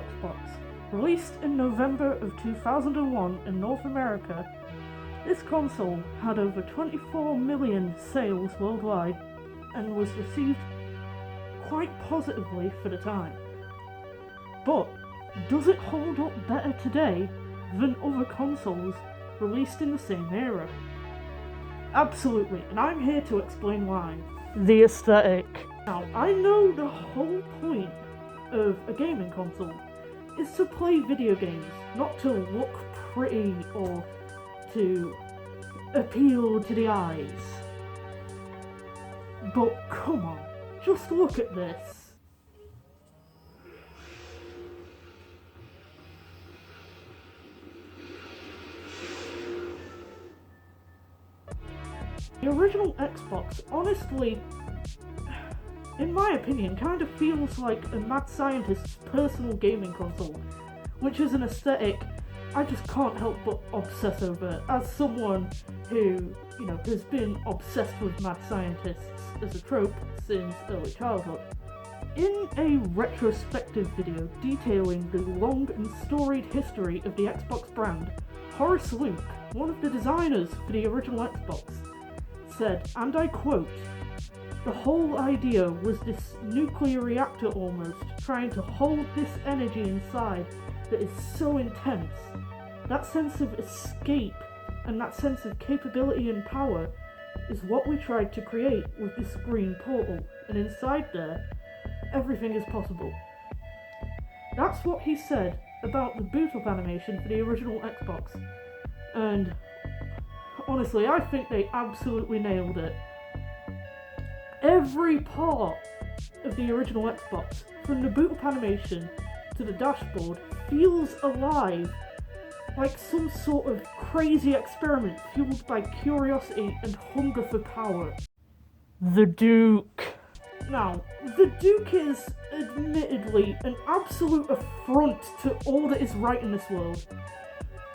Xbox. Released in November of 2001 in North America, this console had over 24 million sales worldwide and was received quite positively for the time. But does it hold up better today than other consoles released in the same era? Absolutely, and I'm here to explain why. The aesthetic. Now, I know the whole point of a gaming console is to play video games, not to look pretty or to appeal to the eyes. But come on, just look at this. The original Xbox, honestly, in my opinion, kind of feels like a mad scientist's personal gaming console, which is an aesthetic I just can't help but obsess over, as someone who, has been obsessed with mad scientists as a trope since early childhood. In a retrospective video detailing the long and storied history of the Xbox brand, Horace Luke, one of the designers for the original Xbox, said, and I quote, "The whole idea was this nuclear reactor almost, trying to hold this energy inside that is so intense. That sense of escape and that sense of capability and power is what we tried to create with this green portal, and inside there, everything is possible." That's what he said about the boot up animation for the original Xbox, and honestly, I think they absolutely nailed it. Every part of the original Xbox, from the boot up animation to the dashboard, feels alive, like some sort of crazy experiment fueled by curiosity and hunger for power. The Duke. Now, the Duke is admittedly an absolute affront to all that is right in this world.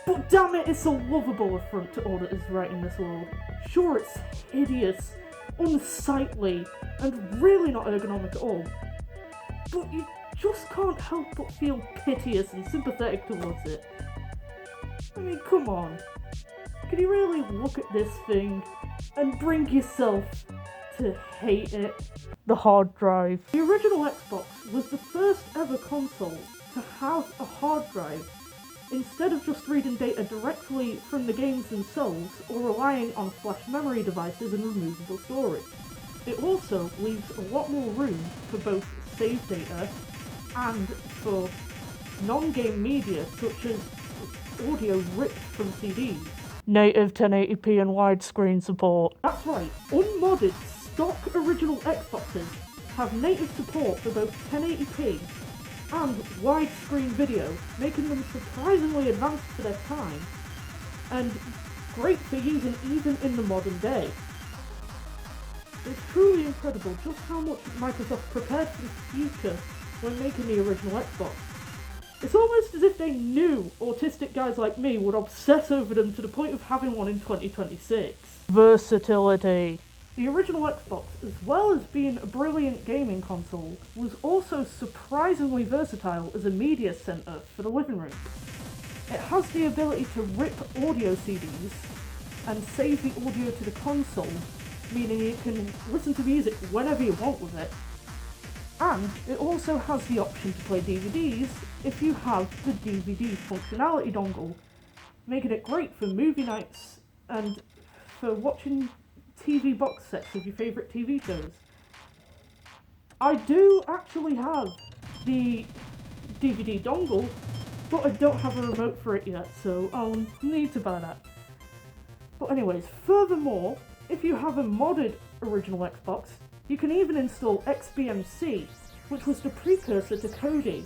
But damn it, it's a lovable affront to all that is right in this world. Sure, it's hideous, unsightly, and really not ergonomic at all. But you just can't help but feel piteous and sympathetic towards it. I mean, come on. Can you really look at this thing and bring yourself to hate it? The hard drive. The original Xbox was the first ever console to have a hard drive, instead of just reading data directly from the games themselves or relying on flash memory devices and removable storage. It also leaves a lot more room for both save data and for non-game media such as audio ripped from CDs. Native 1080p and widescreen support. That's right, unmodded stock original Xboxes have native support for both 1080p and widescreen video, making them surprisingly advanced for their time, and great for using even in the modern day. It's truly incredible just how much Microsoft prepared for the future when making the original Xbox. It's almost as if they knew autistic guys like me would obsess over them to the point of having one in 2026. Versatility. The original Xbox, as well as being a brilliant gaming console, was also surprisingly versatile as a media center for the living room. It has the ability to rip audio CDs and save the audio to the console, meaning you can listen to music whenever you want with it. And it also has the option to play DVDs if you have the DVD functionality dongle, making it great for movie nights and for watching TV box sets of your favourite TV shows. I do actually have the DVD dongle, but I don't have a remote for it yet, so I'll need to buy that. But anyways, furthermore, if you have a modded original Xbox, you can even install XBMC, which was the precursor to Kodi,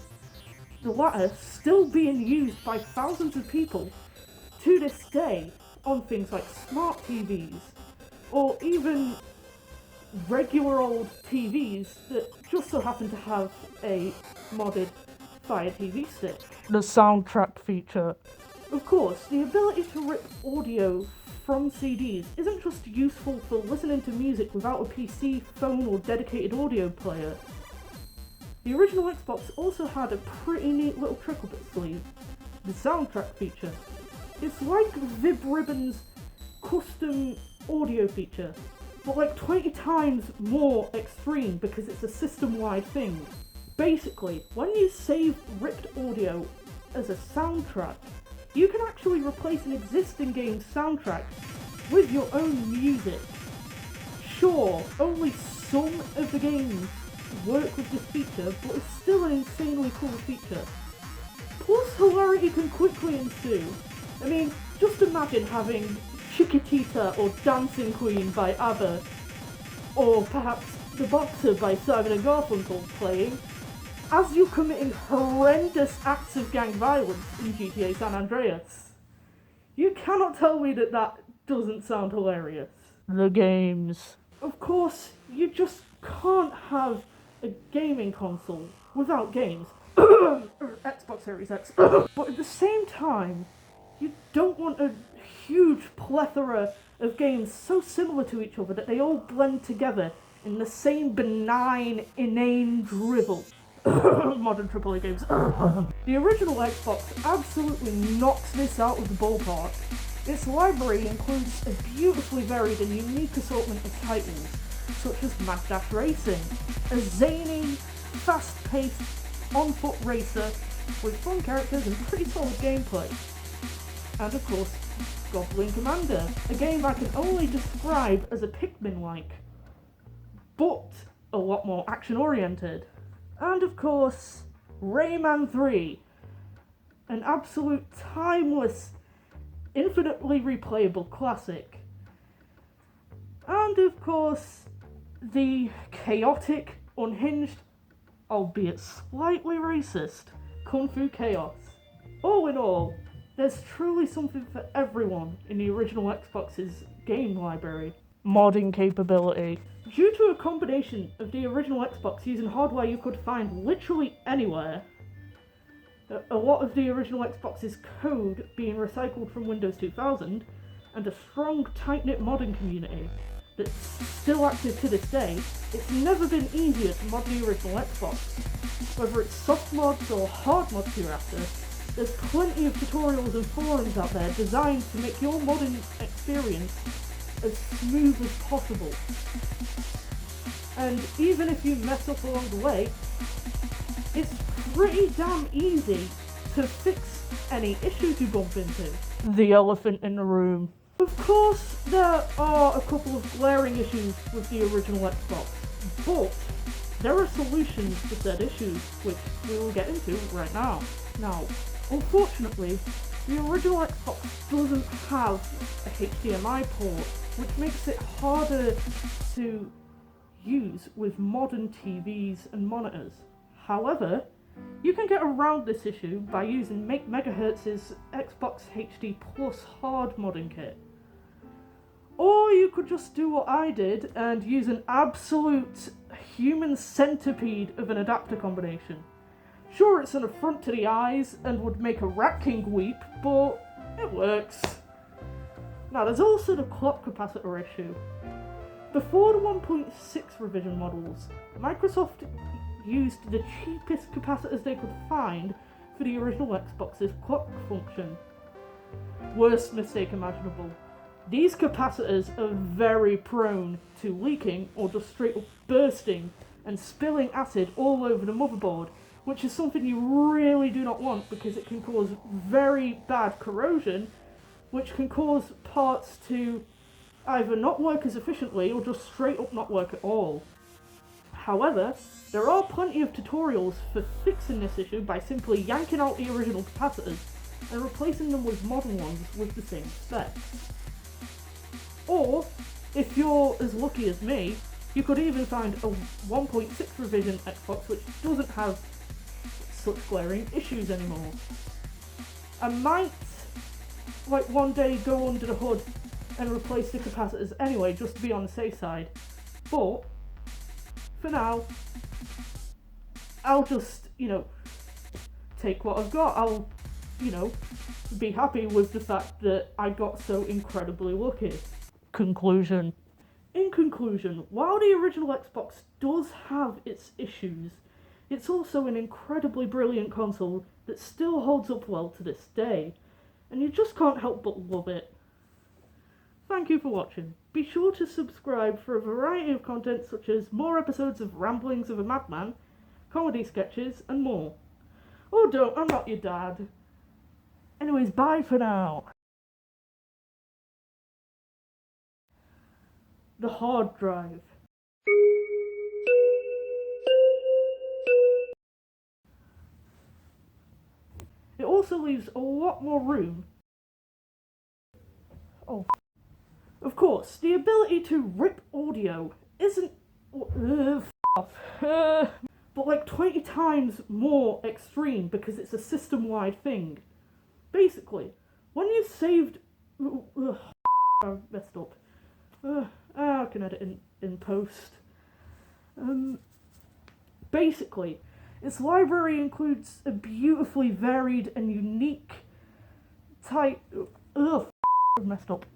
the latter still being used by thousands of people to this day on things like smart TVs, or even regular old TVs that just so happen to have a modded Fire TV stick. The soundtrack feature. Of course, the ability to rip audio from CDs isn't just useful for listening to music without a PC, phone, or dedicated audio player. The original Xbox also had a pretty neat little trick up its sleeve, the soundtrack feature. It's like Vib Ribbon's custom audio feature, but like 20 times more extreme because it's a system-wide thing. Basically, when you save ripped audio as a soundtrack, you can actually replace an existing game's soundtrack with your own music. Sure, only some of the games work with this feature, but it's still an insanely cool feature. Plus, hilarity can quickly ensue. I mean, just imagine having Chiquitita or Dancing Queen by ABBA, or perhaps The Boxer by Simon and Garfunkel playing, as you're committing horrendous acts of gang violence in GTA San Andreas. You cannot tell me that that doesn't sound hilarious. The games. Of course, you just can't have a gaming console without games. Xbox Series X. But at the same time, you don't want a huge plethora of games so similar to each other that they all blend together in the same benign, inane drivel. Modern AAA games. The original Xbox absolutely knocks this out of the ballpark. Its library includes a beautifully varied and unique assortment of titles, such as Mad Dash Racing, a zany, fast-paced, on-foot racer with fun characters and pretty solid gameplay. And of course, Goblin Commander, a game I can only describe as a Pikmin-like, but a lot more action-oriented. And of course, Rayman 3, an absolute timeless, infinitely replayable classic. And of course, the chaotic, unhinged, albeit slightly racist, Kung Fu Chaos. All in all, there's truly something for everyone in the original Xbox's game library. Modding capability. Due to a combination of the original Xbox using hardware you could find literally anywhere, a lot of the original Xbox's code being recycled from Windows 2000, and a strong, tight-knit modding community that's still active to this day, it's never been easier to mod the original Xbox. Whether it's soft mods or hard mods you're after, there's plenty of tutorials and forums out there designed to make your modding experience as smooth as possible. And even if you mess up along the way, it's pretty damn easy to fix any issues you bump into. The elephant in the room. Of course, there are a couple of glaring issues with the original Xbox, but there are solutions to said issues, which we will get into right now. Now, unfortunately, the original Xbox doesn't have a HDMI port, which makes it harder to use with modern TVs and monitors. However, you can get around this issue by using Make Megahertz's Xbox HD Plus hard modding kit. Or you could just do what I did and use an absolute human centipede of an adapter combination. Sure, it's an affront to the eyes and would make a Rat King weep, but it works. Now, there's also the clock capacitor issue. Before the 1.6 revision models, Microsoft used the cheapest capacitors they could find for the original Xbox's clock function. Worst mistake imaginable. These capacitors are very prone to leaking or just straight up bursting and spilling acid all over the motherboard, which is something you really do not want because it can cause very bad corrosion, which can cause parts to either not work as efficiently or just straight up not work at all. However, there are plenty of tutorials for fixing this issue by simply yanking out the original capacitors and replacing them with modern ones with the same specs. Or, if you're as lucky as me, you could even find a 1.6 revision Xbox which doesn't have such glaring issues anymore. I might, one day go under the hood and replace the capacitors anyway, just to be on the safe side. But, for now, I'll just, take what I've got. I'll, be happy with the fact that I got so incredibly lucky. Conclusion. In conclusion, while the original Xbox does have its issues, It's also an incredibly brilliant console that still holds up well to this day, and you just can't help but love it. Thank you for watching. Be sure to subscribe for a variety of content such as more episodes of Ramblings of a Madman, comedy sketches, and more. Oh, don't, I'm not your dad. Anyways, bye for now. The hard drive. It also leaves a lot more room. Oh. Of course, the ability to rip audio isn't but like 20 times more extreme because it's a system-wide thing. Basically, when you saved I messed up. I can edit in post. Basically, its library includes a beautifully varied and unique type. I messed up.